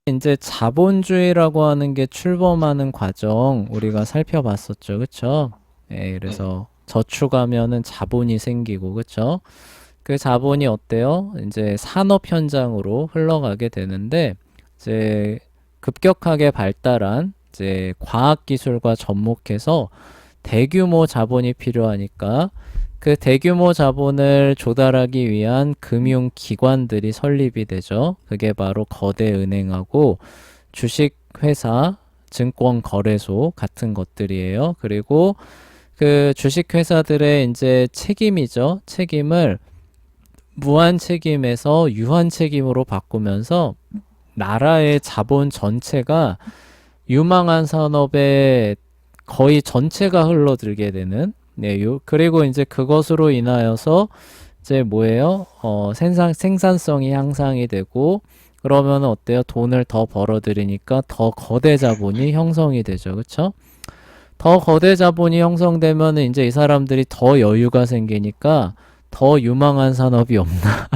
이제 자본주의라고 하는 게 출범하는 과정 우리가 살펴봤었죠. 그쵸? 예, 네. 그래서 저축하면은 자본이 생기고, 그쵸? 그 자본이 어때요? 이제 산업 현장으로 흘러가게 되는데, 이제 급격하게 발달한 이제 과학기술과 접목해서 대규모 자본이 필요하니까 그 대규모 자본을 조달하기 위한 금융기관들이 설립이 되죠. 그게 바로 거대 은행하고 주식회사, 증권거래소 같은 것들이에요. 그리고 그 주식회사들의 이제 책임이죠. 책임을 무한 책임에서 유한 책임으로 바꾸면서 나라의 자본 전체가 유망한 산업에 거의 전체가 흘러들게 되는 그리고 이제 그것으로 인하여서 이제 뭐예요? 생산성이 향상이 되고 그러면 어때요? 돈을 더 벌어들이니까 더 거대 자본이 형성이 되죠. 그쵸? 더 거대 자본이 형성되면 이제 이 사람들이 더 여유가 생기니까 더 유망한 산업이 없나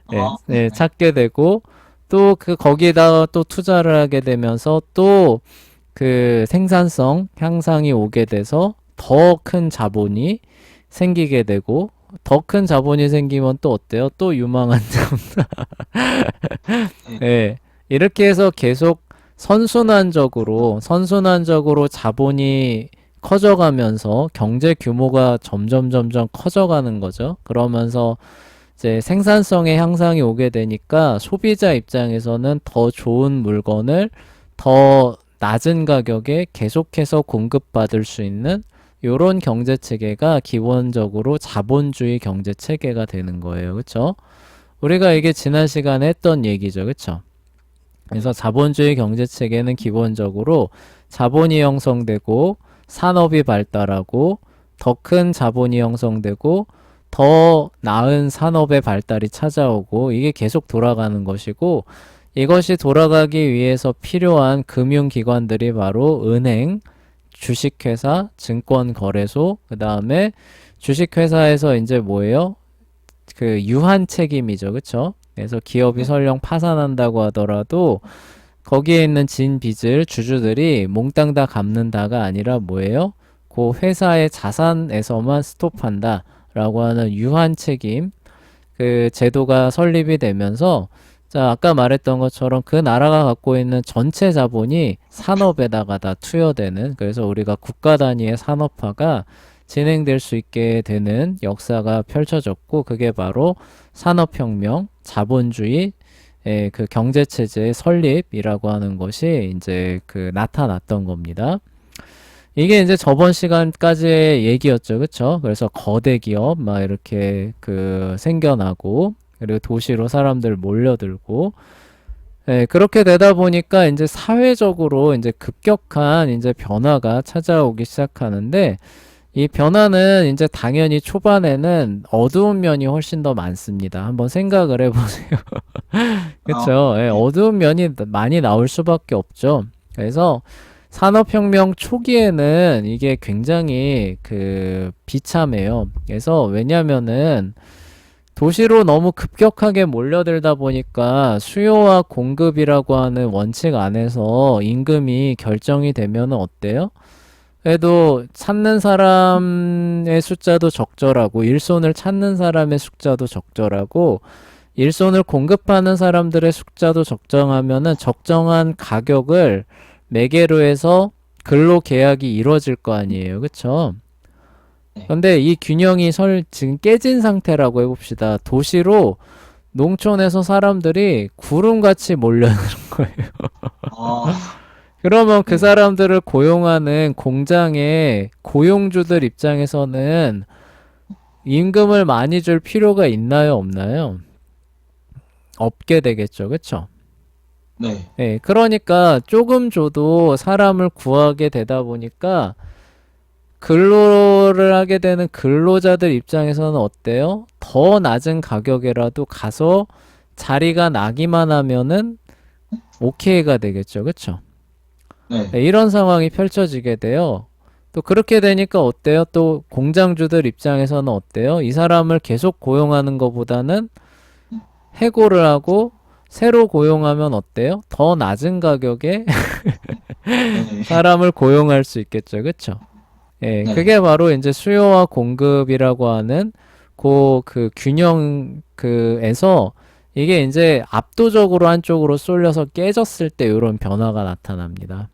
네, 네, 네. 찾게 되고 또 그 거기다가 또 투자를 하게 되면서 또 그 생산성 향상이 오게 돼서 더 큰 자본이 생기게 되고 더 큰 자본이 생기면 또 어때요? 또 유망한 네. 예. 이렇게 해서 계속 선순환적으로 자본이 커져가면서 경제 규모가 점점 커져가는 거죠. 그러면서 이제 생산성의 향상이 오게 되니까 소비자 입장에서는 더 좋은 물건을 더 낮은 가격에 계속해서 공급받을 수 있는 요런 경제 체계가 기본적으로 자본주의 경제 체계가 되는 거예요. 그쵸? 우리가 이게 지난 시간에 했던 얘기죠. 그쵸? 그래서 네. 자본주의 경제 체계는 기본적으로 자본이 형성되고 산업이 발달하고 더 큰 자본이 형성되고 더 나은 산업의 발달이 찾아오고 이게 계속 돌아가는 것이고 이것이 돌아가기 위해서 필요한 금융기관들이 바로 은행, 주식회사, 증권거래소, 그 다음에 주식회사에서 이제 뭐예요? 그 유한 책임이죠. 그쵸? 그래서 기업이 네. 설령 파산한다고 하더라도 거기에 있는 진 빚을 주주들이 몽땅 다 갚는다가 아니라 뭐예요? 그 회사의 자산에서만 스톱한다 라고 하는 유한 책임 그 제도가 설립이 되면서 자 아까 말했던 것처럼 그 나라가 갖고 있는 전체 자본이 산업에다가 다 투여되는 그래서 우리가 국가 단위의 산업화가 진행될 수 있게 되는 역사가 펼쳐졌고 그게 바로 산업혁명, 자본주의 그 경제체제의 설립이라고 하는 것이 이제 그 나타났던 겁니다. 이게 이제 저번 시간까지의 얘기였죠. 그쵸? 그래서 거대 기업 막 이렇게 그 생겨나고 그리고 도시로 사람들 몰려들고 그렇게 되다 보니까 이제 사회적으로 이제 급격한 이제 변화가 찾아오기 시작하는데 이 변화는 이제 당연히 초반에는 어두운 면이 훨씬 더 많습니다. 한번 생각을 해보세요. 그쵸? 네. 어두운 면이 많이 나올 수밖에 없죠. 그래서 산업혁명 초기에는 이게 굉장히 그 비참해요. 그래서 왜냐면은 도시로 너무 급격하게 몰려들다 보니까 수요와 공급이라고 하는 원칙 안에서 임금이 결정이 되면 어때요? 그래도 찾는 사람의 숫자도 적절하고 일손을 찾는 사람의 숫자도 적절하고 일손을 공급하는 사람들의 숫자도 적정하면은 적정한 가격을 매개로 해서 근로 계약이 이루어질 거 아니에요. 그쵸? 네. 근데 이 균형이 지금 깨진 상태라고 해봅시다. 도시로 농촌에서 사람들이 구름같이 몰려드는 거예요. 그러면 그 네. 사람들을 고용하는 공장의 고용주들 입장에서는 임금을 많이 줄 필요가 있나요, 없나요? 없게 되겠죠. 그쵸? 네. 예, 그러니까 조금 줘도 사람을 구하게 되다 보니까 근로를 하게 되는 근로자들 입장에서는 어때요? 더 낮은 가격에라도 가서 자리가 나기만 하면은 오케이가 되겠죠. 그쵸? 네. 네, 이런 상황이 펼쳐지게 돼요. 또 그렇게 되니까 어때요? 또 공장주들 입장에서는 어때요? 이 사람을 계속 고용하는 것보다는 해고를 하고 새로 고용하면 어때요? 더 낮은 가격에 네. 사람을 고용할 수 있겠죠. 그쵸? 예, 네. 그게 바로 이제 수요와 공급이라고 하는 그 균형 그에서 이게 이제 압도적으로 한쪽으로 쏠려서 깨졌을 때 이런 변화가 나타납니다.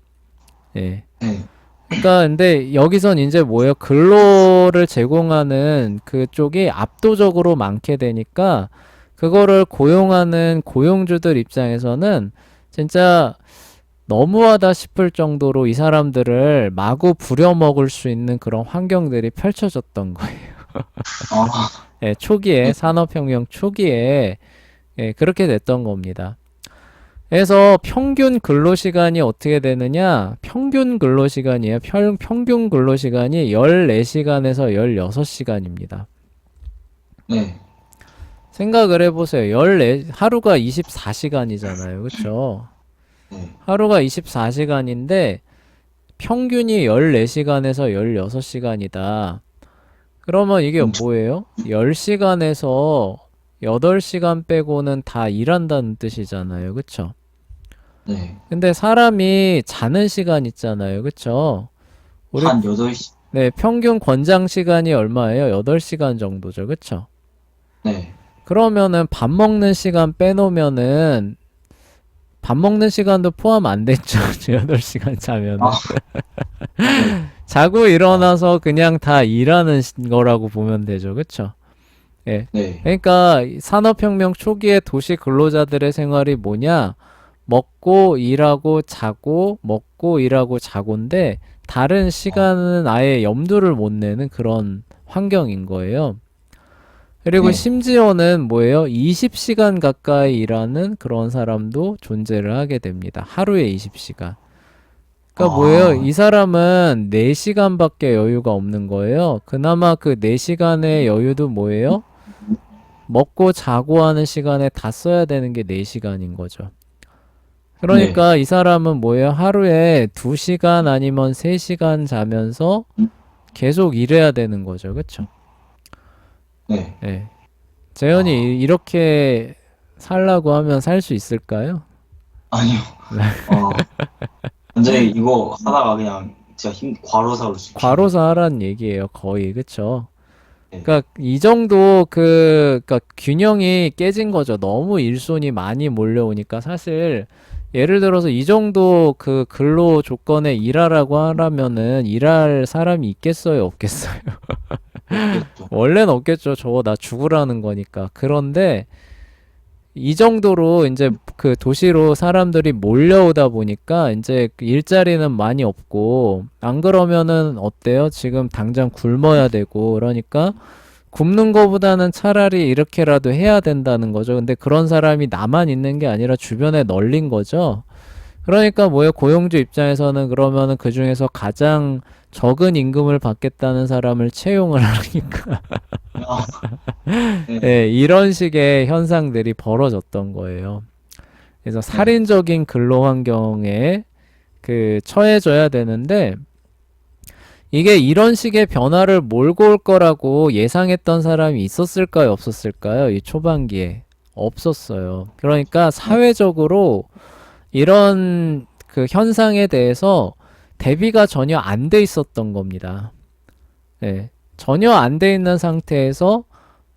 예. 네. 그러니까 근데 여기선 이제 뭐예요? 근로를 제공하는 그쪽이 압도적으로 많게 되니까 그거를 고용하는 고용주들 입장에서는 진짜 너무하다 싶을 정도로 이 사람들을 마구 부려먹을 수 있는 그런 환경들이 펼쳐졌던 거예요. 아, 예, 초기에 네. 산업혁명 초기에 예, 그렇게 됐던 겁니다. 그래서 평균 근로시간이 어떻게 되느냐? 평균 근로시간이에요. 평균 근로시간이 14시간에서 16시간입니다. 네. 생각을 해보세요. 하루가 24시간이잖아요. 그쵸? 네. 하루가 24시간인데 평균이 14시간에서 16시간이다. 그러면 이게 뭐예요? 10시간에서 8시간 빼고는 다 일한다는 뜻이잖아요. 그쵸? 네. 근데 사람이 자는 시간 있잖아요. 그쵸? 우리, 한 8시. 네, 평균 권장 시간이 얼마예요? 8시간 정도죠. 그쵸? 네. 그러면은 밥 먹는 시간 빼놓으면은 밥 먹는 시간도 포함 안 됐죠. 8시간 자면은. 아, 네. 자고 일어나서 그냥 다 일하는 거라고 보면 되죠. 그쵸? 예. 네. 그러니까 산업혁명 초기에 도시 근로자들의 생활이 뭐냐? 먹고 일하고 자고 먹고 일하고 자고인데 다른 시간은 아예 염두를 못 내는 그런 환경인 거예요. 그리고 네. 심지어는 뭐예요? 20시간 가까이 일하는 그런 사람도 존재를 하게 됩니다. 하루에 20시간. 그러니까 뭐예요? 이 사람은 4시간밖에 여유가 없는 거예요. 그나마 그 4시간의 여유도 뭐예요? 먹고 자고 하는 시간에 다 써야 되는 게 4시간인 거죠. 그러니까 이 사람은 뭐예요? 하루에 2시간 아니면 3시간 자면서 계속 일해야 되는 거죠. 그쵸? 네. 예. 재현이 이렇게 살라고 하면 살 수 있을까요? 아니요. 어, 완전히 이거 하다가 그냥 진짜 과로사로 과로사 하라는 얘기예요. 거의. 그쵸? 네. 그러니까 이 정도 그러니까 균형이 깨진 거죠. 너무 일손이 많이 몰려오니까 사실 예를 들어서 이 정도 그 근로 조건에 일하라고 하라면은 일할 사람이 있겠어요, 없겠어요? 그렇겠죠. 원래는 없겠죠. 저거 나 죽으라는 거니까. 그런데 이 정도로 이제 그 도시로 사람들이 몰려오다 보니까 이제 일자리는 많이 없고 안 그러면은 어때요? 지금 당장 굶어야 되고 그러니까 굶는 거보다는 차라리 이렇게라도 해야 된다는 거죠. 근데 그런 사람이 나만 있는 게 아니라 주변에 널린 거죠. 그러니까 뭐예요? 고용주 입장에서는 그러면은 그 중에서 가장 적은 임금을 받겠다는 사람을 채용을 하니까 아, 네. 예, 이런 식의 현상들이 벌어졌던 거예요. 그래서 살인적인 근로 환경에 그 처해져야 되는데 이게 이런 식의 변화를 몰고 올 거라고 예상했던 사람이 있었을까요? 없었을까요? 이 초반기에 없었어요. 그러니까 사회적으로 이런 그 현상에 대해서 대비가 전혀 안 돼 있었던 겁니다. 예, 전혀 안 돼 있는 상태에서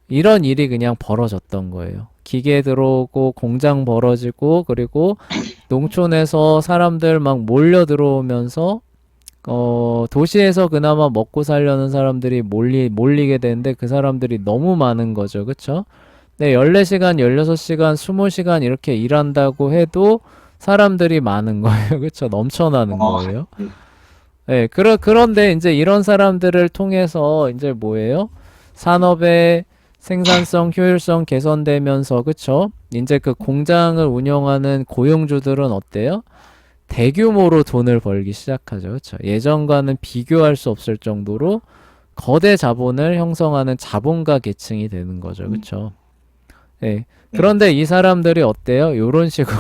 이런 일이 그냥 벌어졌던 거예요. 기계 들어오고 공장 벌어지고 그리고 농촌에서 사람들 막 몰려 들어오면서 도시에서 그나마 먹고 살려는 사람들이 몰리게 되는데 그 사람들이 너무 많은 거죠. 그쵸? 네, 14시간, 16시간, 20시간 이렇게 일한다고 해도 사람들이 많은 거예요. 그쵸? 넘쳐나는 거예요. 네, 그런데 이제 이런 사람들을 통해서 이제 뭐예요? 산업의 생산성, 효율성 개선되면서, 그쵸? 이제 그 공장을 운영하는 고용주들은 어때요? 대규모로 돈을 벌기 시작하죠. 그쵸? 예전과는 비교할 수 없을 정도로 거대 자본을 형성하는 자본가 계층이 되는 거죠. 그쵸? 네. 그런데 이 사람들이 어때요? 요런 식으로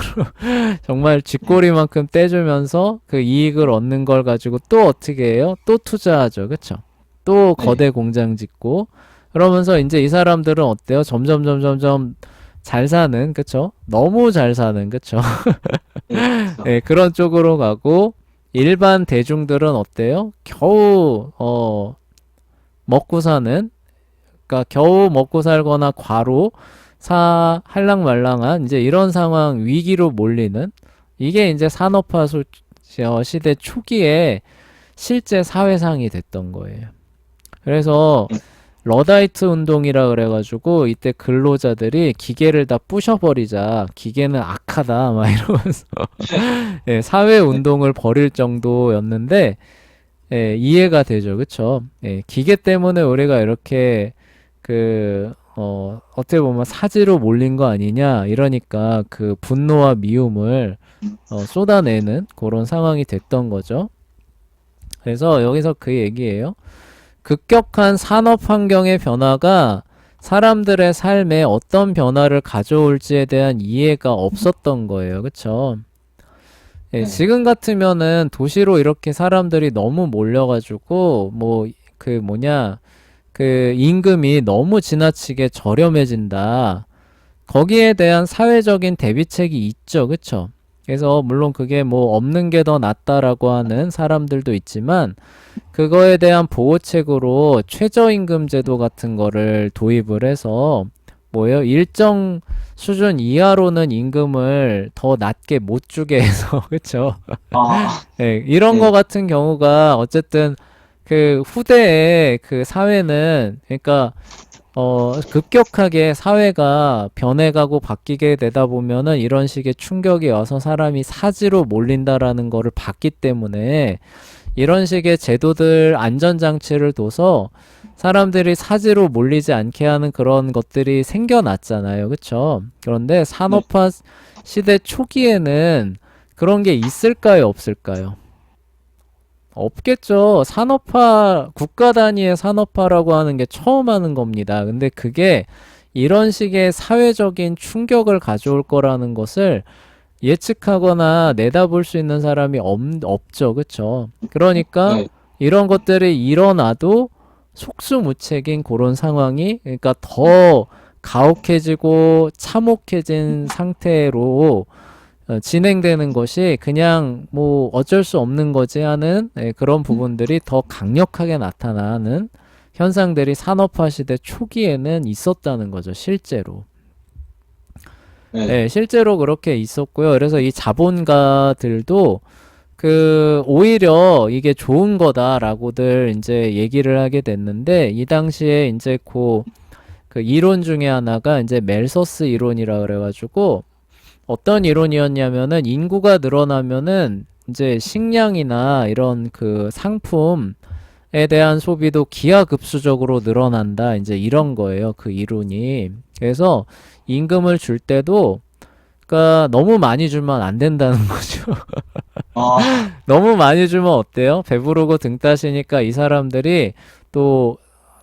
정말 쥐꼬리만큼 떼주면서 그 이익을 얻는 걸 가지고 또 어떻게 해요? 또 투자하죠. 그쵸? 또 거대 공장 짓고 그러면서 이제 이 사람들은 어때요? 점점 잘 사는, 그쵸? 너무 잘 사는, 그쵸? 네, 그쵸. 예, 그런 쪽으로 가고, 일반 대중들은 어때요? 겨우, 먹고 사는, 그러니까 겨우 먹고 살거나 과로 할랑말랑한 이제 이런 상황 위기로 몰리는 이게 이제 시대 초기에 실제 사회상이 됐던 거예요. 그래서 네. 러다이트 운동이라 그래가지고 이때 근로자들이 기계를 다 부셔버리자 기계는 악하다 막 이러면서 예, 사회 네. 운동을 벌일 정도였는데 예, 이해가 되죠, 그쵸? 예, 기계 때문에 우리가 이렇게 어떻게 보면 사지로 몰린 거 아니냐 이러니까 그 분노와 미움을 쏟아내는 그런 상황이 됐던 거죠. 그래서 여기서 그 얘기예요. 급격한 산업 환경의 변화가 사람들의 삶에 어떤 변화를 가져올지에 대한 이해가 없었던 거예요. 그쵸? 예, 네. 지금 같으면은 도시로 이렇게 사람들이 너무 몰려가지고, 그 임금이 너무 지나치게 저렴해진다. 거기에 대한 사회적인 대비책이 있죠. 그쵸? 그래서 물론 그게 뭐 없는 게 더 낫다라고 하는 사람들도 있지만, 그거에 대한 보호책으로 최저임금 제도 같은 거를 도입을 해서 뭐예요? 일정 수준 이하로는 임금을 더 낮게 못 주게 해서 그쵸? 아, 예, 이런 거 네. 같은 경우가 어쨌든 그 후대에 그 사회는 그러니까 급격하게 사회가 변해가고 바뀌게 되다 보면은 이런 식의 충격이 와서 사람이 사지로 몰린다라는 거를 봤기 때문에 이런 식의 제도들 안전장치를 둬서 사람들이 사지로 몰리지 않게 하는 그런 것들이 생겨났잖아요. 그쵸? 그런데 네. 산업화 시대 초기에는 그런 게 있을까요? 없을까요? 없겠죠. 국가 단위의 산업화라고 하는 게 처음 하는 겁니다. 근데 그게 이런 식의 사회적인 충격을 가져올 거라는 것을 예측하거나 내다볼 수 있는 사람이 없죠. 그쵸? 그러니까 네. 이런 것들이 일어나도 속수무책인 그런 상황이 그러니까 더 가혹해지고 참혹해진 상태로 진행되는 것이 그냥 뭐 어쩔 수 없는 거지 하는 그런 부분들이 더 강력하게 나타나는 현상들이 산업화 시대 초기에는 있었다는 거죠. 실제로. 네. 네, 실제로 그렇게 있었고요. 그래서 이 자본가들도 오히려 이게 좋은 거다라고들 이제 얘기를 하게 됐는데, 이 당시에 이제 그 이론 중에 하나가 이제 멜서스 이론이라 그래가지고, 어떤 이론이었냐면은 인구가 늘어나면은 이제 식량이나 이런 그 상품에 대한 소비도 기하급수적으로 늘어난다. 이제 이런 거예요. 그 이론이. 그래서 임금을 줄 때도 그러니까 너무 많이 주면 안 된다는 거죠. 아, 너무 많이 주면 어때요? 배부르고 등 따시니까 이 사람들이 또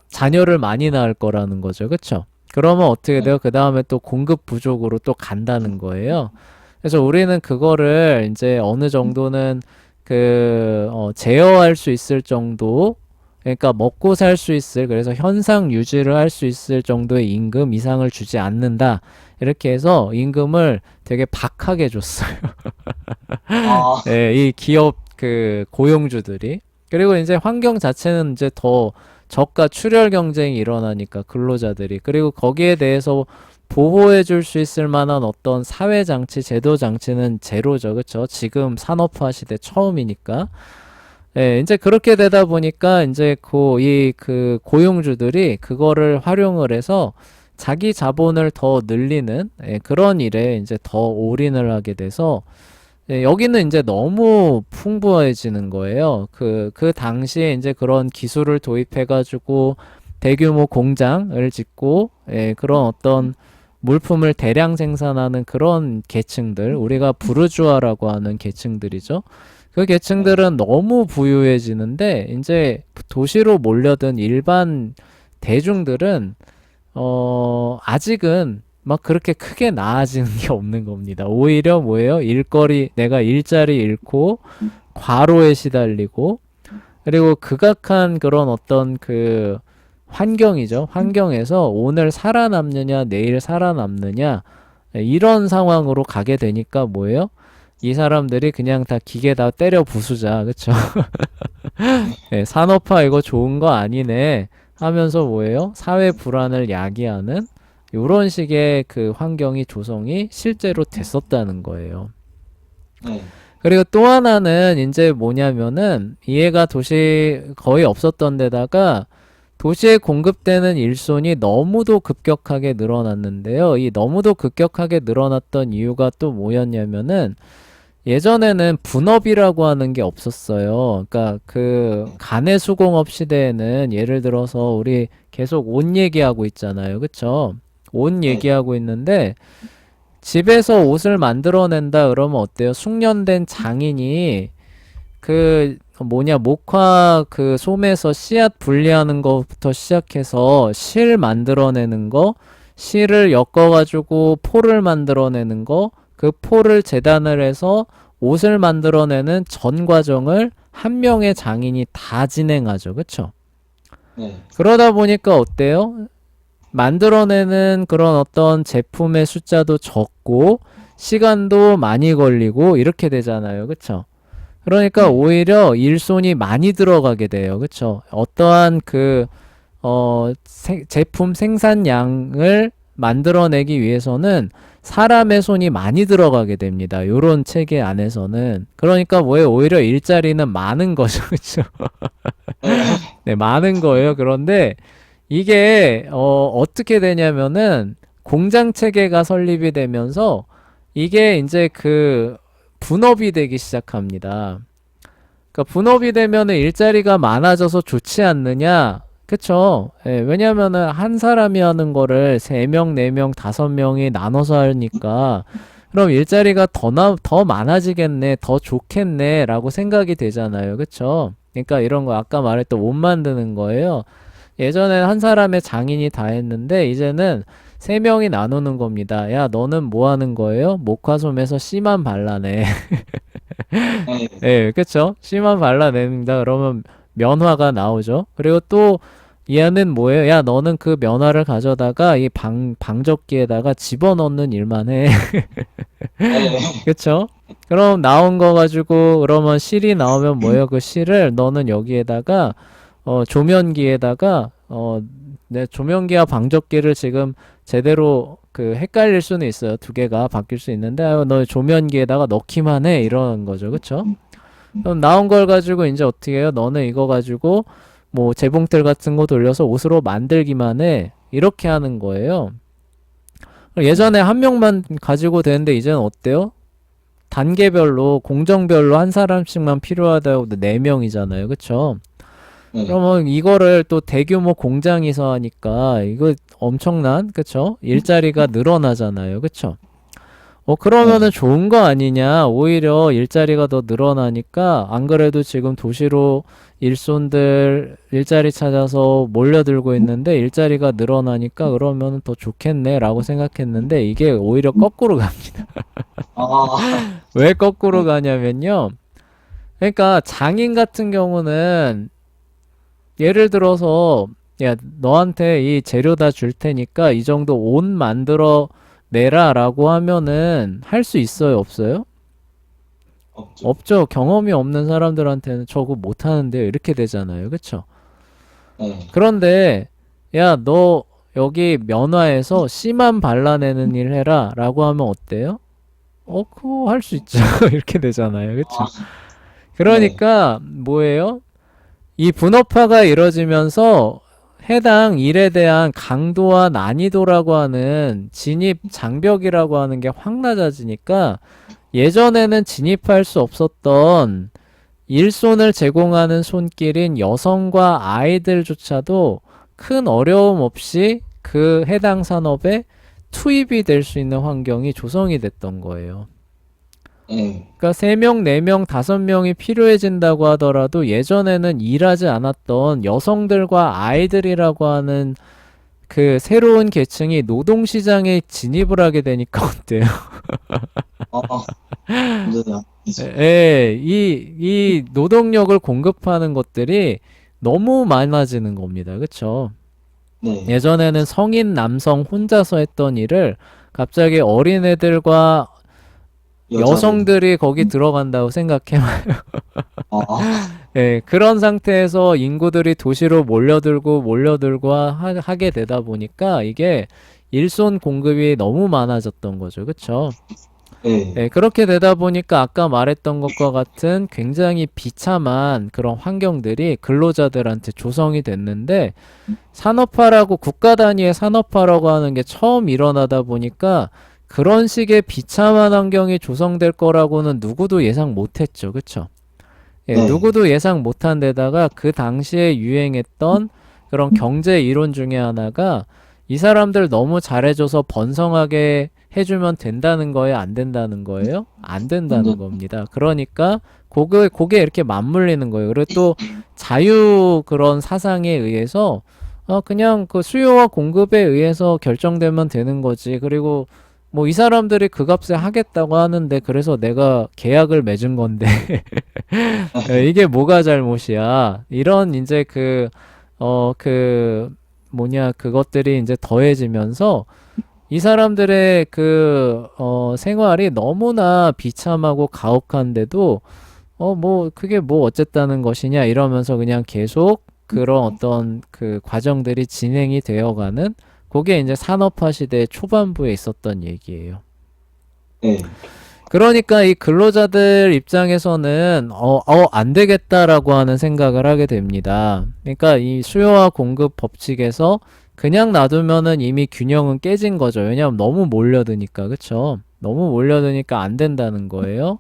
자녀를 많이 낳을 거라는 거죠. 그쵸? 그러면 어떻게 네. 돼요? 그 다음에 또 공급 부족으로 또 간다는 거예요. 그래서 우리는 그거를 이제 어느 정도는 제어할 수 있을 정도, 그러니까 먹고 살 수 있을, 그래서 현상 유지를 할 수 있을 정도의 임금 이상을 주지 않는다. 이렇게 해서 임금을 되게 박하게 줬어요. 아, 예, 이 기업 고용주들이. 그리고 이제 환경 자체는 이제 더 저가 출혈 경쟁이 일어나니까 근로자들이. 그리고 거기에 대해서 보호해 줄 수 있을 만한 어떤 사회 장치, 제도 장치는 제로죠. 그쵸? 지금 산업화 시대 처음이니까. 예, 이제 그렇게 되다 보니까 이제 고용주들이 그거를 활용을 해서 자기 자본을 더 늘리는 그런 일에 이제 더 올인을 하게 돼서 여기는 이제 너무 풍부해지는 거예요. 그 당시에 이제 그런 기술을 도입해가지고 대규모 공장을 짓고, 그런 어떤 물품을 대량 생산하는 그런 계층들, 우리가 부르주아라고 하는 계층들이죠. 그 네. 계층들은 너무 부유해지는데, 이제 도시로 몰려든 일반 대중들은 아직은 막 그렇게 크게 나아지는 게 없는 겁니다. 오히려 뭐예요? 내가 일자리 잃고, 과로에 시달리고, 그리고 극악한 그런 어떤 환경이죠. 환경에서 오늘 살아남느냐, 내일 살아남느냐, 이런 상황으로 가게 되니까 뭐예요? 이 사람들이 그냥 다 기계다 때려 부수자. 그쵸? 네, 산업화 이거 좋은 거 아니네 하면서 뭐예요? 사회 불안을 야기하는 요런 식의 그 환경이 조성이 실제로 됐었다는 거예요. 네. 그리고 또 하나는 이제 뭐냐면은 이해가 도시 거의 없었던 데다가 도시에 공급되는 일손이 너무도 급격하게 늘어났는데요. 이 너무도 급격하게 늘어났던 이유가 또 뭐였냐면은 예전에는 분업이라고 하는 게 없었어요. 그러니까 그 간의 수공업 시대에는 예를 들어서 우리 계속 옷 얘기하고 있잖아요. 그쵸? 옷 네. 얘기하고 있는데 집에서 옷을 만들어낸다 그러면 어때요? 숙련된 장인이 그 뭐냐 목화 그 솜에서 씨앗 분리하는 것부터 시작해서 실 만들어내는 거, 실을 엮어가지고 포를 만들어내는 거, 그 포를 재단을 해서 옷을 만들어내는 전 과정을 한 명의 장인이 다 진행하죠. 그쵸? 네. 그러다 보니까 어때요? 만들어내는 그런 어떤 제품의 숫자도 적고 시간도 많이 걸리고 이렇게 되잖아요. 그쵸? 그러니까 오히려 일손이 많이 들어가게 돼요. 그쵸? 어떠한 그, 제품 생산량을 만들어내기 위해서는 사람의 손이 많이 들어가게 됩니다. 요런 체계 안에서는. 그러니까 뭐예요? 오히려 일자리는 많은 거죠. 그쵸? 네, 많은 거예요. 그런데 이게 어떻게 되냐면은 공장 체계가 설립이 되면서 이게 이제 그 분업이 되기 시작합니다. 그러니까 분업이 되면은 일자리가 많아져서 좋지 않느냐? 그쵸? 예, 왜냐면은 한 사람이 하는 거를 3명, 4명, 5명이 나눠서 하니까 그럼 일자리가 더 많아지겠네, 더 좋겠네, 라고 생각이 되잖아요. 그쵸? 그러니까 이런 거 아까 말했던 옷 만드는 거예요. 예전엔 한 사람의 장인이 다 했는데 이제는 3명이 나누는 겁니다. 야, 너는 뭐 하는 거예요? 목화솜에서 씨만 발라내. 네. 예, 그쵸? 씨만 발라냅니다. 그러면 면화가 나오죠. 그리고 또 얘는 뭐예요? 야, 너는 그 면화를 가져다가 이 방적기에다가 집어넣는 일만 해. 네. 그쵸? 그럼 나온 거 가지고 그러면 실이 나오면 뭐예요? 그 실을 너는 여기에다가 조면기에다가 내 조면기와 방적기를 지금 제대로 그 헷갈릴 수는 있어요. 두 개가 바뀔 수 있는데 너 조면기에다가 넣기만 해 이러는 거죠. 그쵸? 그럼 나온 걸 가지고 이제 어떻게 해요? 너는 이거 가지고 뭐 재봉틀 같은 거 돌려서 옷으로 만들기만 해 이렇게 하는 거예요. 예전에 한 명만 가지고 되는데 이제는 어때요? 단계별로 공정별로 한 사람씩만 필요하다고 4명이잖아요. 그쵸? 네. 그러면 이거를 또 대규모 공장에서 하니까 이거 엄청난 그쵸? 일자리가 늘어나잖아요. 그쵸? 그러면은 네. 좋은 거 아니냐? 오히려 일자리가 더 늘어나니까 안 그래도 지금 도시로 일손들 일자리 찾아서 몰려들고 있는데 일자리가 늘어나니까 그러면은 더 좋겠네라고 생각했는데 이게 오히려 거꾸로 갑니다. 아, 왜 거꾸로 가냐면요. 그러니까 장인 같은 경우는 예를 들어서 야 너한테 이 재료 다 줄 테니까 이 정도 옷 만들어 내라라고 하면은 할 수 있어요, 없어요? 없죠. 없죠. 경험이 없는 사람들한테는 저거 못 하는데요. 이렇게 되잖아요. 그쵸? 네. 그런데 야 너 여기 면화에서 씨만 발라내는 일 해라 라고 하면 어때요? 그거 할 수 있죠. 이렇게 되잖아요. 그쵸? 아, 네. 그러니까 뭐예요? 이 분업화가 이루어지면서 해당 일에 대한 강도와 난이도라고 하는 진입 장벽이라고 하는 게 확 낮아지니까 예전에는 진입할 수 없었던 일손을 제공하는 손길인 여성과 아이들조차도 큰 어려움 없이 그 해당 산업에 투입이 될 수 있는 환경이 조성이 됐던 거예요. 네. 그러니까 3명, 4명, 5명이 필요해진다고 하더라도 예전에는 일하지 않았던 여성들과 아이들이라고 하는 그 새로운 계층이 노동시장에 진입을 하게 되니까 어때요? 아, 완전히 예, 이 노동력을 공급하는 것들이 너무 많아지는 겁니다. 그쵸? 네. 예전에는 성인 남성 혼자서 했던 일을 갑자기 어린애들과 여자들. 여성들이 거기 들어간다고 생각해. 아, 예, 그런 상태에서 인구들이 도시로 몰려들고 하게 되다 보니까 이게 일손 공급이 너무 많아졌던 거죠. 그쵸? 네. 예, 그렇게 되다 보니까 아까 말했던 것과 같은 굉장히 비참한 그런 환경들이 근로자들한테 조성이 됐는데 산업화라고 국가 단위의 산업화라고 하는 게 처음 일어나다 보니까 그런 식의 비참한 환경이 조성될 거라고는 누구도 예상 못했죠. 그쵸? 예, 네. 누구도 예상 못한 데다가 그 당시에 유행했던 그런 경제 이론 중에 하나가 이 사람들 너무 잘해줘서 번성하게 해주면 된다는 거예요? 안 된다는 거예요? 안 된다는 완전, 겁니다. 그러니까 그게 이렇게 맞물리는 거예요. 그리고 또 자유 그런 사상에 의해서 그냥 그 수요와 공급에 의해서 결정되면 되는 거지. 그리고 뭐 이 사람들이 그 값에 하겠다고 하는데 그래서 내가 계약을 맺은 건데 이게 뭐가 잘못이야. 이런 이제 그것들이 이제 더해지면서 이 사람들의 생활이 너무나 비참하고 가혹한데도, 뭐, 그게 뭐 어쨌다는 것이냐 이러면서 그냥 계속 그런 어떤 그 과정들이 진행이 되어가는 그게 이제 산업화 시대 초반부에 있었던 얘기예요. 네. 그러니까 이 근로자들 입장에서는 안 되겠다라고 하는 생각을 하게 됩니다. 그러니까 이 수요와 공급 법칙에서 그냥 놔두면은 이미 균형은 깨진 거죠. 왜냐하면 너무 몰려드니까, 그쵸? 너무 몰려드니까 안 된다는 거예요.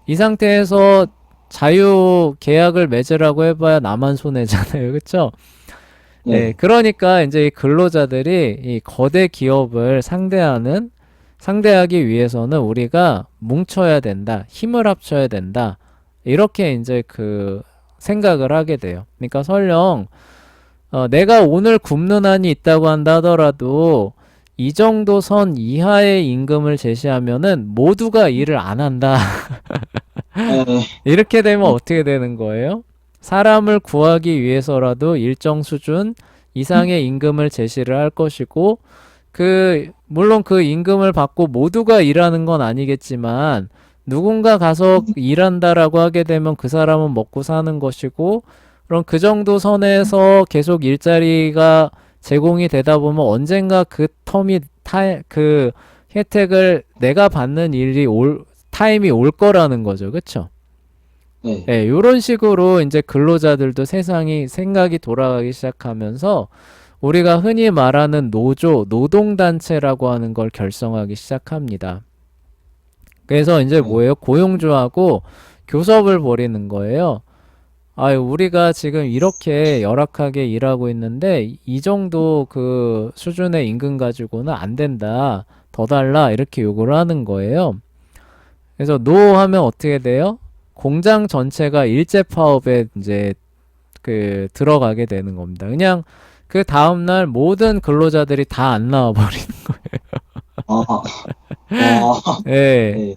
이 상태에서 자유 계약을 맺으라고 해봐야 나만 손해잖아요, 그쵸? 예, 네. 그러니까 이제 이 근로자들이 이 거대 기업을 상대하기 위해서는 우리가 뭉쳐야 된다, 힘을 합쳐야 된다, 이렇게 이제 그 생각을 하게 돼요. 그러니까 설령 내가 오늘 굽는 한이 있다고 한다 하더라도 이 정도 선 이하의 임금을 제시하면은 모두가 일을 안 한다. 네. 이렇게 되면 어떻게 되는 거예요? 사람을 구하기 위해서라도 일정 수준 이상의 임금을 제시를 할 것이고, 물론 그 임금을 받고 모두가 일하는 건 아니겠지만, 누군가 가서 일한다라고 하게 되면 그 사람은 먹고 사는 것이고, 그럼 그 정도 선에서 계속 일자리가 제공이 되다 보면 언젠가 그 혜택을 내가 받는 타임이 올 거라는 거죠. 그쵸? 네. 예, 요런 식으로 이제 근로자들도 생각이 돌아가기 시작하면서 우리가 흔히 말하는 노동단체라고 하는 걸 결성하기 시작합니다. 그래서 이제 네. 뭐예요? 고용주하고 교섭을 벌이는 거예요. 우리가 지금 이렇게 열악하게 일하고 있는데 이 정도 그 수준의 임금 가지고는 안 된다. 더 달라. 이렇게 요구를 하는 거예요. 그래서 노 하면 어떻게 돼요? 공장 전체가 일제 파업에 이제 들어가게 되는 겁니다. 그냥 그 다음날 모든 근로자들이 다 안 나와 버리는. 아, 아, 예. 네.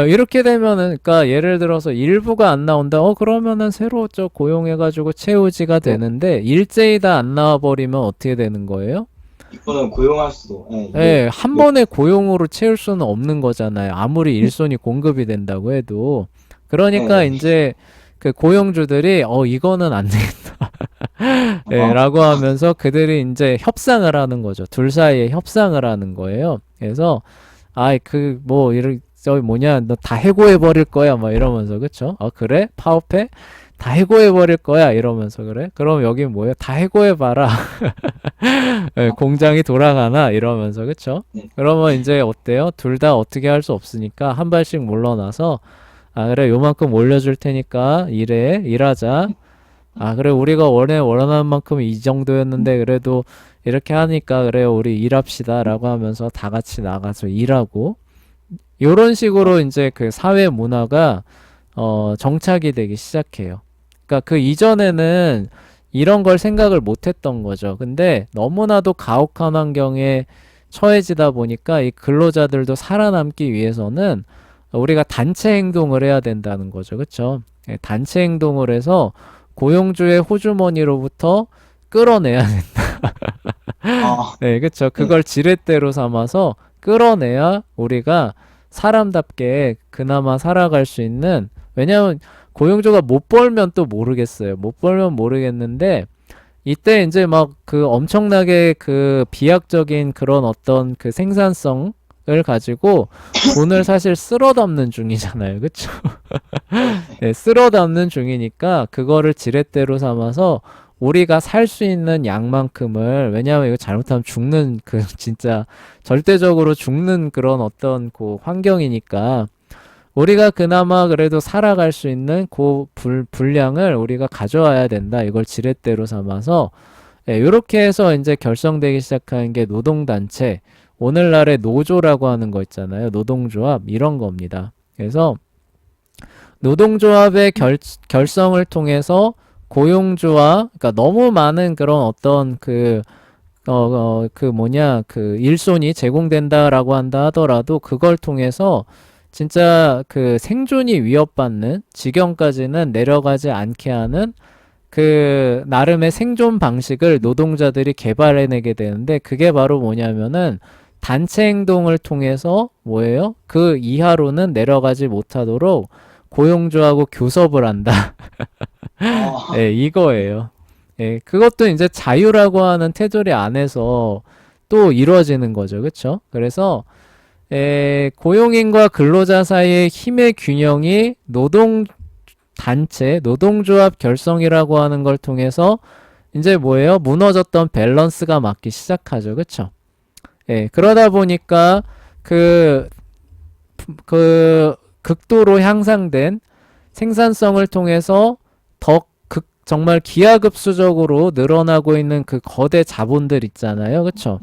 이렇게 되면은, 그러니까 예를 들어서 일부가 안 나온다. 그러면은 새로 고용해가지고 채우지가 네. 되는데 일제히 다 안 나와 버리면 어떻게 되는 거예요? 이거는 고용할 수도, 네. 예, 한 번에 고용으로 채울 수는 없는 거잖아요. 아무리 일손이 공급이 된다고 해도. 그러니까 네. 이제 그 고용주들이 이거는 안 되겠다. 예, 아, 라고 하면서 그들이 이제 협상을 하는 거죠. 둘 사이에 협상을 하는 거예요. 그래서 저기 뭐냐, 너 다 해고해 버릴 거야, 막 이러면서, 그쵸? 그래? 파업해? 다 해고해 버릴 거야, 이러면서, 그래? 그럼 여기 뭐예요? 다 해고해 봐라. 예, 공장이 돌아가나? 이러면서, 그쵸? 네. 그러면 이제 어때요? 둘 다 어떻게 할 수 없으니까 한 발씩 물러나서, 그래, 요만큼 올려줄 테니까 일하자. 그래, 우리가 원하는 만큼 이 정도였는데, 그래도 이렇게 하니까, 그래요, 우리 일합시다. 라고 하면서 다 같이 나가서 일하고, 요런 식으로 이제 그 사회 문화가, 정착이 되기 시작해요. 그러니까 그 이전에는 이런 걸 생각을 못 했던 거죠. 근데 너무나도 가혹한 환경에 처해지다 보니까 이 근로자들도 살아남기 위해서는 우리가 단체 행동을 해야 된다는 거죠. 그쵸? 예, 단체 행동을 해서 고용주의 호주머니로부터 끌어내야 된다. 아, 네, 그쵸. 네. 그걸 지렛대로 삼아서 끌어내야 우리가 사람답게 그나마 살아갈 수 있는, 왜냐면 고용주가 못 벌면 또 모르겠어요. 못 벌면 모르겠는데, 이때 이제 막 그 엄청나게 그 비약적인 그런 어떤 그 생산성을 가지고 돈을 사실 쓸어 담는 중이잖아요. 그쵸? 네. 네, 쓸어 담는 중이니까 그거를 지렛대로 삼아서 우리가 살 수 있는 양만큼을, 왜냐하면 이거 잘못하면 죽는 그 진짜 절대적으로 죽는 그런 어떤 그 환경이니까 우리가 그나마 그래도 살아갈 수 있는 그 분량을 우리가 가져와야 된다. 이걸 지렛대로 삼아서 예, 이렇게 해서 이제 결성되기 시작한 게 노동단체, 오늘날의 노조라고 하는 거 있잖아요. 노동조합 이런 겁니다. 그래서 노동조합의 결성을 통해서 고용주와, 그러니까 너무 많은 그런 어떤 그 뭐냐, 그 일손이 제공된다라고 한다 하더라도 그걸 통해서 진짜 그 생존이 위협받는 지경까지는 내려가지 않게 하는 그 나름의 생존 방식을 노동자들이 개발해내게 되는데, 그게 바로 뭐냐면은 단체 행동을 통해서 뭐예요? 그 이하로는 내려가지 못하도록 고용주하고 교섭을 한다. 아, 예, 이거예요. 예, 그것도 이제 자유라고 하는 테두리 안에서 또 이루어지는 거죠. 그쵸? 그래서 고용인과 근로자 사이의 힘의 균형이 노동단체, 노동조합 결성이라고 하는 걸 통해서 이제 뭐예요? 무너졌던 밸런스가 맞기 시작하죠. 그쵸? 예, 그러다 보니까 그, 극도로 향상된 생산성을 통해서 더 정말 기하급수적으로 늘어나고 있는 그 거대 자본들 있잖아요. 그쵸?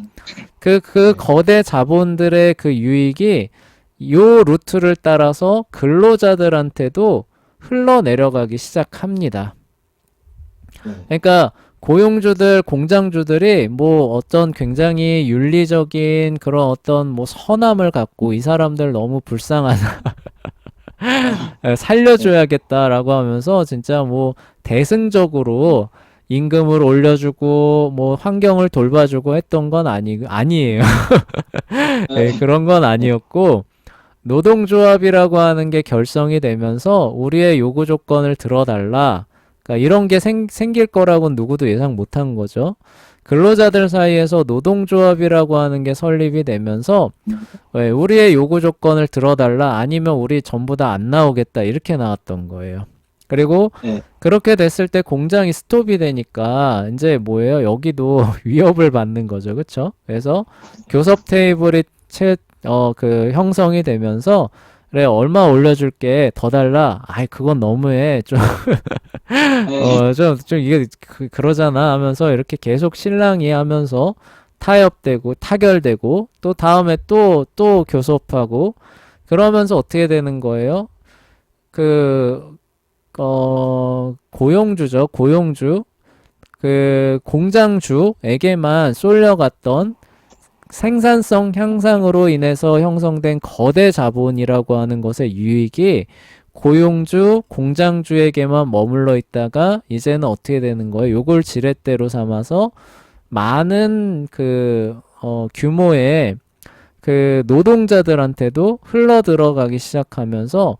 그 네. 거대 자본들의 그 유익이 요 루트를 따라서 근로자들한테도 흘러내려가기 시작합니다. 네. 그러니까 고용주들, 공장주들이 뭐 어떤 굉장히 윤리적인 그런 어떤 뭐 선함을 갖고 이 사람들 너무 불쌍하다. 네. 살려줘야겠다라고 하면서 진짜 뭐 대승적으로 임금을 올려주고 뭐 환경을 돌봐주고 했던 건 아니에요. 예, 네. 그런 건 네. 아니었고, 노동조합이라고 하는 게 결성이 되면서 우리의 요구 조건을 들어달라. 그러니까 이런 게 생길 거라고는 누구도 예상 못한 거죠. 근로자들 사이에서 노동조합이라고 하는 게 설립이 되면서 왜 우리의 요구 조건을 들어달라, 아니면 우리 전부 다 안 나오겠다, 이렇게 나왔던 거예요. 그리고 네. 그렇게 됐을 때 공장이 스톱이 되니까 이제 뭐예요? 여기도 위협을 받는 거죠. 그쵸? 그래서 교섭 테이블이 형성이 되면서, 그래, 얼마 올려줄게, 더 달라. 아이, 그건 너무해. 네. 이게 그러잖아 하면서 이렇게 계속 실랑이 하면서 타협되고 타결되고 또 다음에 또 교섭하고, 그러면서 어떻게 되는 거예요? 그, 고용주죠. 고용주. 그 공장주에게만 쏠려갔던 생산성 향상으로 인해서 형성된 거대 자본이라고 하는 것의 유익이 고용주, 공장주에게만 머물러 있다가 이제는 어떻게 되는 거예요? 요걸 지렛대로 삼아서 많은 규모의 그 노동자들한테도 흘러 들어가기 시작하면서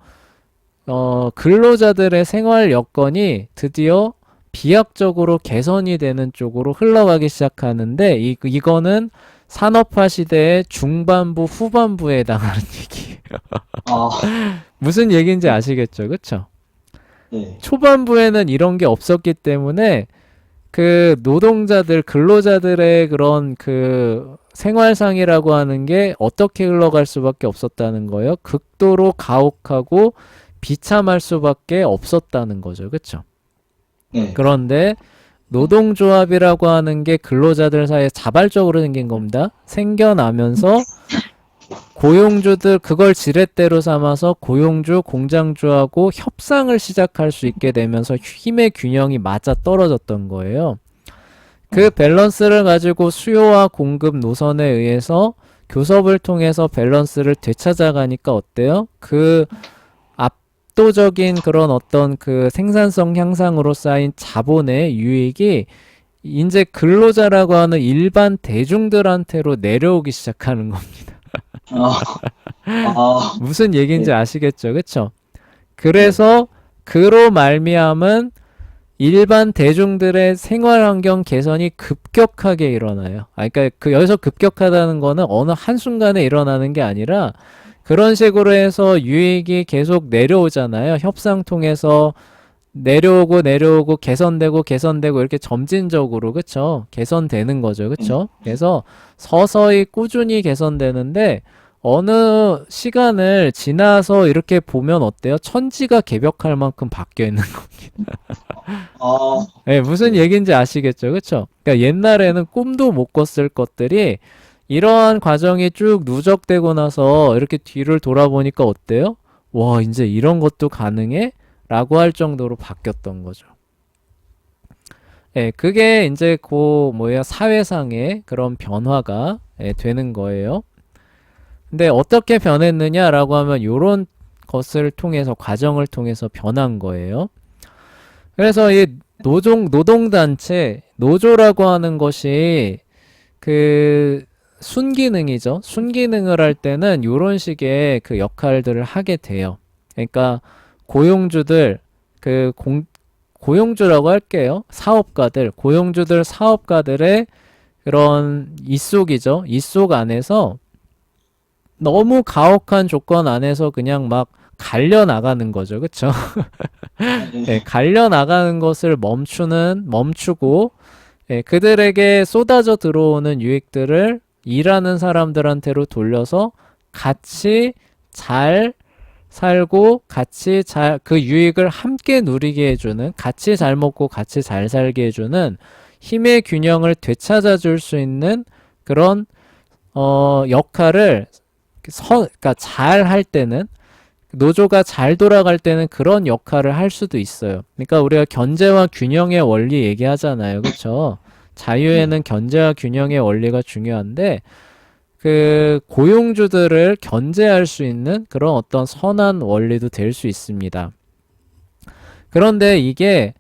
근로자들의 생활 여건이 드디어 비약적으로 개선이 되는 쪽으로 흘러가기 시작하는데, 이거는 산업화 시대의 중반부, 후반부에 해당하는 얘기예요. 아, 무슨 얘기인지 아시겠죠? 그쵸? 네. 초반부에는 이런 게 없었기 때문에 그 노동자들, 근로자들의 그런 그 생활상이라고 하는 게 어떻게 흘러갈 수밖에 없었다는 거예요. 극도로 가혹하고 비참할 수밖에 없었다는 거죠. 그쵸? 네. 그런데 노동조합이라고 하는 게 근로자들 사이에 자발적으로 생긴 겁니다. 생겨나면서 고용주들, 그걸 지렛대로 삼아서 고용주, 공장주하고 협상을 시작할 수 있게 되면서 힘의 균형이 맞아 떨어졌던 거예요. 그 밸런스를 가지고 수요와 공급 노선에 의해서 교섭을 통해서 밸런스를 되찾아가니까 어때요? 그 압도적인 그런 어떤 그 생산성 향상으로 쌓인 자본의 유익이 이제 근로자라고 하는 일반 대중들한테로 내려오기 시작하는 겁니다. 아, 아, 무슨 얘기인지 네, 아시겠죠? 그쵸? 네, 그래서 그로 말미암은 일반 대중들의 생활 환경 개선이 급격하게 일어나요. 그러니까 그 여기서 급격하다는 거는 어느 한순간에 일어나는 게 아니라 그런 식으로 해서 유익이 계속 내려오잖아요. 협상 통해서 내려오고 내려오고 개선되고 개선되고 이렇게 점진적으로 그쵸? 개선되는 거죠. 네, 그쵸? 그래서 서서히 꾸준히 개선되는데 어느 시간을 지나서 이렇게 보면 어때요? 천지가 개벽할 만큼 바뀌어 있는 겁니다. 아, 네, 무슨 네, 얘기인지 아시겠죠? 그쵸? 그러니까 옛날에는 꿈도 못 꿨을 것들이 이러한 과정이 쭉 누적되고 나서 이렇게 뒤를 돌아보니까 어때요? 와, 이제 이런 것도 가능해? 라고 할 정도로 바뀌었던 거죠. 예, 그게 이제 뭐야, 사회상의 그런 변화가 되는 거예요. 근데 어떻게 변했느냐라고 하면 요런 것을 통해서, 과정을 통해서 변한 거예요. 그래서 이 노동단체, 노조라고 하는 것이 그 순기능이죠. 순기능을 할 때는 요런 식의 그 역할들을 하게 돼요. 그러니까 고용주들, 고용주라고 할게요. 사업가들, 고용주들, 사업가들의 그런 이속이죠. 이속 안에서 너무 가혹한 조건 안에서 그냥 막 갈려 나가는 거죠. 그쵸? 예, 네, 갈려 나가는 것을 멈추고, 예, 그들에게 쏟아져 들어오는 유익들을 일하는 사람들한테로 돌려서 같이 잘 살고 같이 그 유익을 함께 누리게 해주는, 같이 잘 먹고 같이 잘 살게 해주는 힘의 균형을 되찾아 줄 수 있는 그런 역할을 그러니까 잘 할 때는 노조가 잘 돌아갈 때는 그런 역할을 할 수도 있어요. 그러니까 우리가 견제와 균형의 원리 얘기하잖아요. 그렇죠? 네, 자유에는 견제와 균형의 원리가 중요한데 그 고용주들을 견제할 수 있는 그런 어떤 선한 원리도 될 수 있습니다. 그런데 이게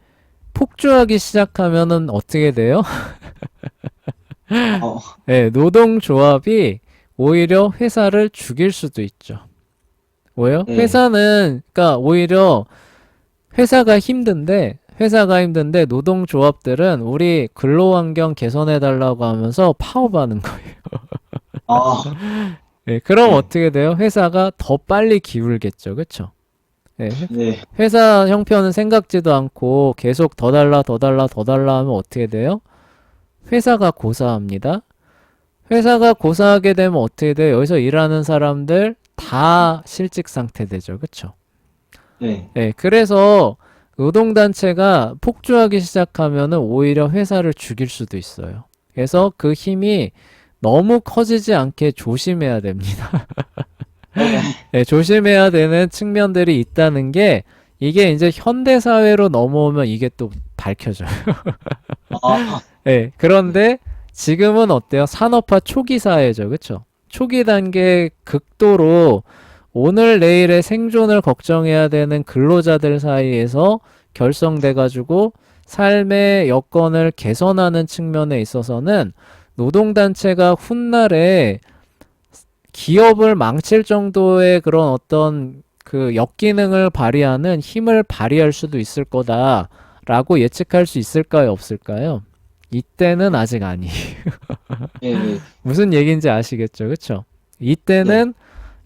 폭주하기 시작하면은 어떻게 돼요? 어, 네, 노동조합이 오히려 회사를 죽일 수도 있죠. 왜요? 네, 회사는, 그러니까 오히려 회사가 힘든데 노동조합들은 우리 근로환경 개선해달라고 하면서 파업하는 거예요. 아, 네, 그럼 네, 어떻게 돼요? 회사가 더 빨리 기울겠죠. 그쵸? 네, 네, 회사 형편은 생각지도 않고 계속 더 달라, 더 달라, 더 달라 하면 어떻게 돼요? 회사가 고사합니다. 회사가 고사하게 되면 어떻게 돼요? 여기서 일하는 사람들 다 실직 상태 되죠. 그쵸? 네, 네, 그래서 노동단체가 폭주하기 시작하면은 오히려 회사를 죽일 수도 있어요. 그래서 그 힘이 너무 커지지 않게 조심해야 됩니다. 네, 네, 조심해야 되는 측면들이 있다는 게 이게 이제 현대사회로 넘어오면 이게 또 밝혀져요. 아, 네, 그런데 지금은 어때요? 산업화 초기 사회죠. 그쵸? 초기 단계 극도로 오늘 내일의 생존을 걱정해야 되는 근로자들 사이에서 결성돼가지고 삶의 여건을 개선하는 측면에 있어서는 노동단체가 훗날에 기업을 망칠 정도의 그런 어떤 그 역기능을 발휘하는 힘을 발휘할 수도 있을 거다라고 예측할 수 있을까요? 없을까요? 이때는 아직 아니에요. 네, 네, 무슨 얘기인지 아시겠죠? 그쵸? 네, 이때는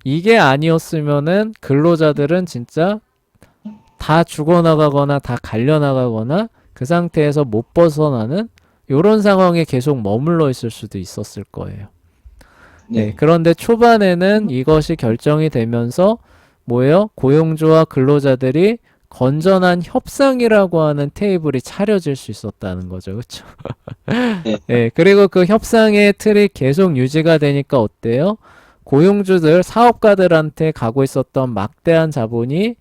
이게 아니었으면은 근로자들은 진짜 다 죽어나가거나 다 갈려나가거나 그 상태에서 못 벗어나는 이런 상황에 계속 머물러 있을 수도 있었을 거예요. 네, 네, 그런데 초반에는 이것이 결정이 되면서 뭐예요? 고용주와 근로자들이 건전한 협상이라고 하는 테이블이 차려질 수 있었다는 거죠. 그렇죠? 네, 네, 그리고 그 협상의 틀이 계속 유지가 되니까 어때요? 고용주들, 사업가들한테 가고 있었던 막대한 자본이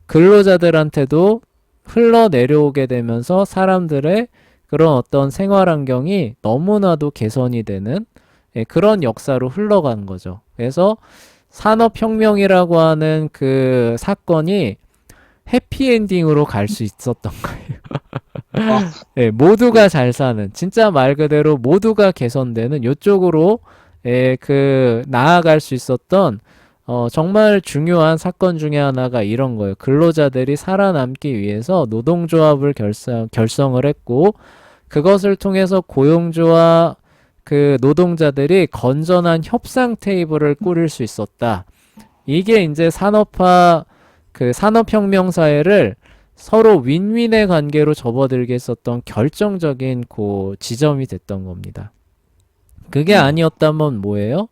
근로자들한테도 흘러내려오게 되면서 사람들의 그런 어떤 생활 환경이 너무나도 개선이 되는 그런 역사로 흘러간 거죠. 그래서 산업혁명이라고 하는 그 사건이 해피엔딩으로 갈 수 있었던 거예요. 아, 예, 모두가 잘 사는, 진짜 말 그대로 모두가 개선되는 요쪽으로, 예, 나아갈 수 있었던, 정말 중요한 사건 중에 하나가 이런 거예요. 근로자들이 살아남기 위해서 노동조합을 결성을 했고, 그것을 통해서 고용주와 그 노동자들이 건전한 협상 테이블을 꾸릴 수 있었다. 이게 이제 산업혁명 사회를 서로 윈윈의 관계로 접어들게 했었던 결정적인 지점이 됐던 겁니다. 그게 아니었다면 뭐예요?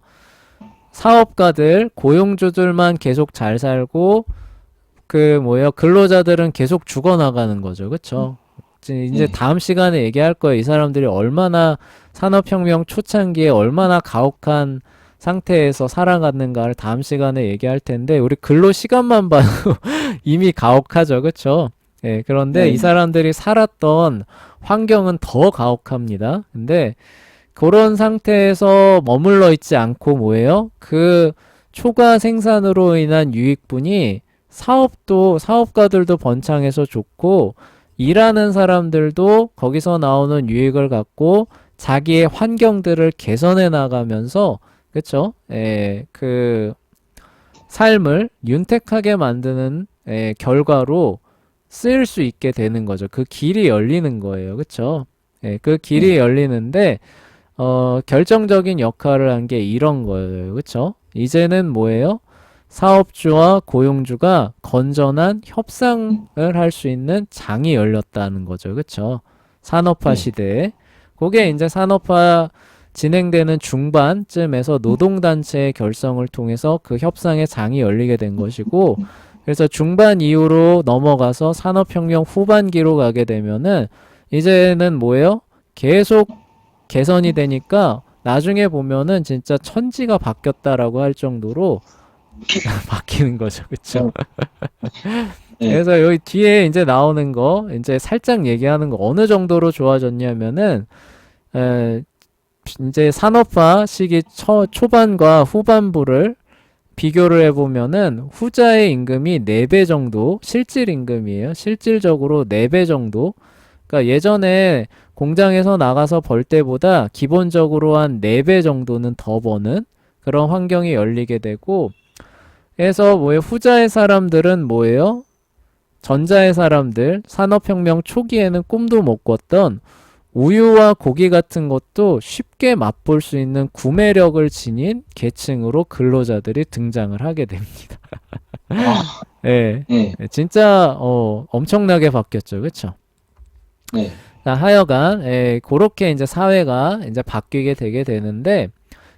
사업가들, 고용주들만 계속 잘 살고 근로자들은 계속 죽어나가는 거죠. 그쵸? 이제 다음 시간에 얘기할 거예요. 이 사람들이 얼마나 산업혁명 초창기에 얼마나 가혹한 상태에서 살아갔는가를 다음 시간에 얘기할 텐데, 우리 근로 시간만 봐도 이미 가혹하죠. 그쵸? 예, 그런데 이 사람들이 살았던 환경은 더 가혹합니다. 근데 그런 상태에서 머물러 있지 않고 뭐예요? 그 초과 생산으로 인한 유익분이 사업가들도 번창해서 좋고, 일하는 사람들도 거기서 나오는 유익을 갖고 자기의 환경들을 개선해 나가면서, 그쵸? 삶을 윤택하게 만드는 결과로 쓰일 수 있게 되는 거죠. 그 길이 열리는 거예요. 그쵸? 그 길이 열리는데, 결정적인 역할을 한 게 이런 거예요. 그쵸? 이제는 뭐예요? 사업주와 고용주가 건전한 협상을 할 수 있는 장이 열렸다는 거죠. 그쵸? 산업화 시대에. 그게 이제 산업화 진행되는 중반쯤에서 노동단체의 결성을 통해서 그 협상의 장이 열리게 된 것이고, 그래서 중반 이후로 넘어가서 산업혁명 후반기로 가게 되면은 이제는 뭐예요? 계속 개선이 되니까 나중에 보면은 진짜 천지가 바뀌었다라고 할 정도로 바뀌는 거죠. 그쵸? 그래서 여기 뒤에 이제 나오는 거, 이제 살짝 얘기하는 거 어느 정도로 좋아졌냐면은, 이제 산업화 시기 초반과 후반부를 비교를 해보면은 후자의 임금이 4배 정도, 실질 임금이에요. 실질적으로 4배 정도. 그러니까 예전에 공장에서 나가서 벌 때보다 기본적으로 한 4배 정도는 더 버는 그런 환경이 열리게 되고, 그래서 뭐예요? 후자의 사람들은 뭐예요? 전자의 사람들, 산업혁명 초기에는 꿈도 못 꿨던 우유와 고기 같은 것도 쉽게 맛볼 수 있는 구매력을 지닌 계층으로 근로자들이 등장을 하게 됩니다. 예, 진짜 엄청나게 바뀌었죠, 그렇죠? 자, 하여간 그렇게 이제 사회가 이제 바뀌게 되게 되는데,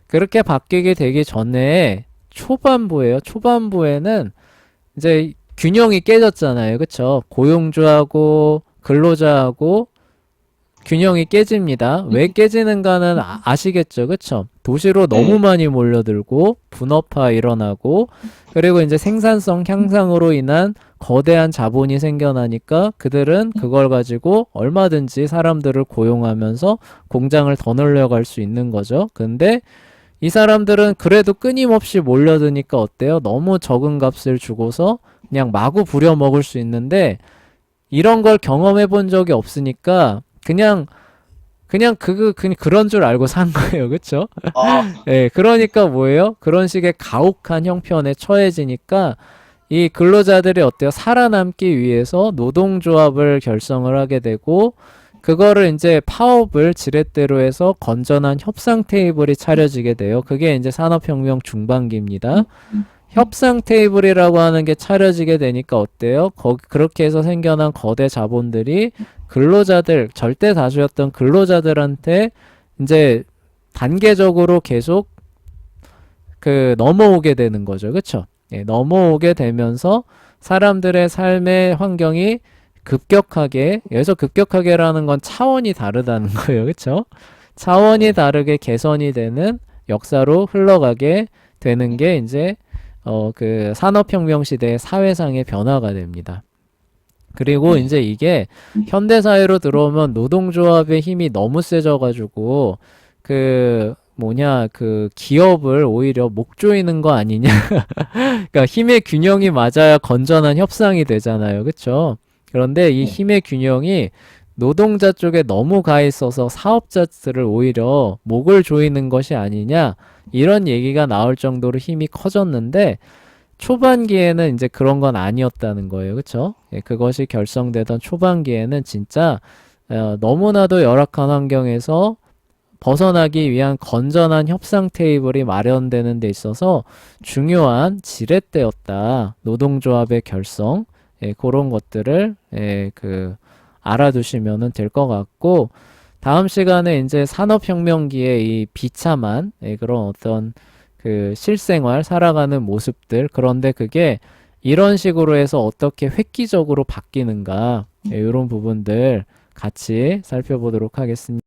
그렇게 바뀌게 되기 전에 초반부예요. 초반부에는 이제 균형이 깨졌잖아요, 그렇죠? 고용주하고 근로자하고 균형이 깨집니다. 왜 깨지는가는 아시겠죠? 그쵸? 도시로 너무 많이 몰려들고 분업화 일어나고, 그리고 이제 생산성 향상으로 인한 거대한 자본이 생겨나니까 그들은 그걸 가지고 얼마든지 사람들을 고용하면서 공장을 더 늘려갈 수 있는 거죠. 근데 이 사람들은 그래도 끊임없이 몰려드니까 어때요? 너무 적은 값을 주고서 그냥 마구 부려먹을 수 있는데, 이런 걸 경험해 본 적이 없으니까 그냥 그런 줄 알고 산 거예요. 그쵸? 예, 그러니까 뭐예요? 그런 식의 가혹한 형편에 처해지니까 이 근로자들이 어때요? 살아남기 위해서 노동조합을 결성을 하게 되고, 그거를 이제 파업을 지렛대로 해서 건전한 협상 테이블이 차려지게 돼요. 그게 이제 산업혁명 중반기입니다. 협상 테이블이라고 하는 게 차려지게 되니까 어때요? 그렇게 해서 생겨난 거대 자본들이 근로자들, 절대 다수였던 근로자들한테 이제 단계적으로 계속 넘어오게 되는 거죠. 그쵸? 예, 넘어오게 되면서 사람들의 삶의 환경이 급격하게, 여기서 급격하게라는 건 차원이 다르다는 거예요. 그쵸? 차원이 다르게 개선이 되는 역사로 흘러가게 되는 게 이제 산업혁명 시대의 사회상의 변화가 됩니다. 그리고 이제 이게 현대사회로 들어오면 노동조합의 힘이 너무 세져가지고, 그 기업을 오히려 목 조이는 거 아니냐. 그러니까 힘의 균형이 맞아야 건전한 협상이 되잖아요. 그쵸? 그런데 이 네. 힘의 균형이 노동자 쪽에 너무 가 있어서 사업자들을 오히려 목을 조이는 것이 아니냐. 이런 얘기가 나올 정도로 힘이 커졌는데 초반기에는 이제 그런 건 아니었다는 거예요. 그쵸? 예, 그것이 결성되던 초반기에는 진짜 너무나도 열악한 환경에서 벗어나기 위한 건전한 협상 테이블이 마련되는 데 있어서 중요한 지렛대였다. 노동조합의 결성, 예, 그런 것들을 알아두시면 될 것 같고, 다음 시간에 이제 산업혁명기의 이 비참한 그런 어떤 그 실생활 살아가는 모습들, 그런데 그게 이런 식으로 해서 어떻게 획기적으로 바뀌는가, 이런 부분들 같이 살펴보도록 하겠습니다.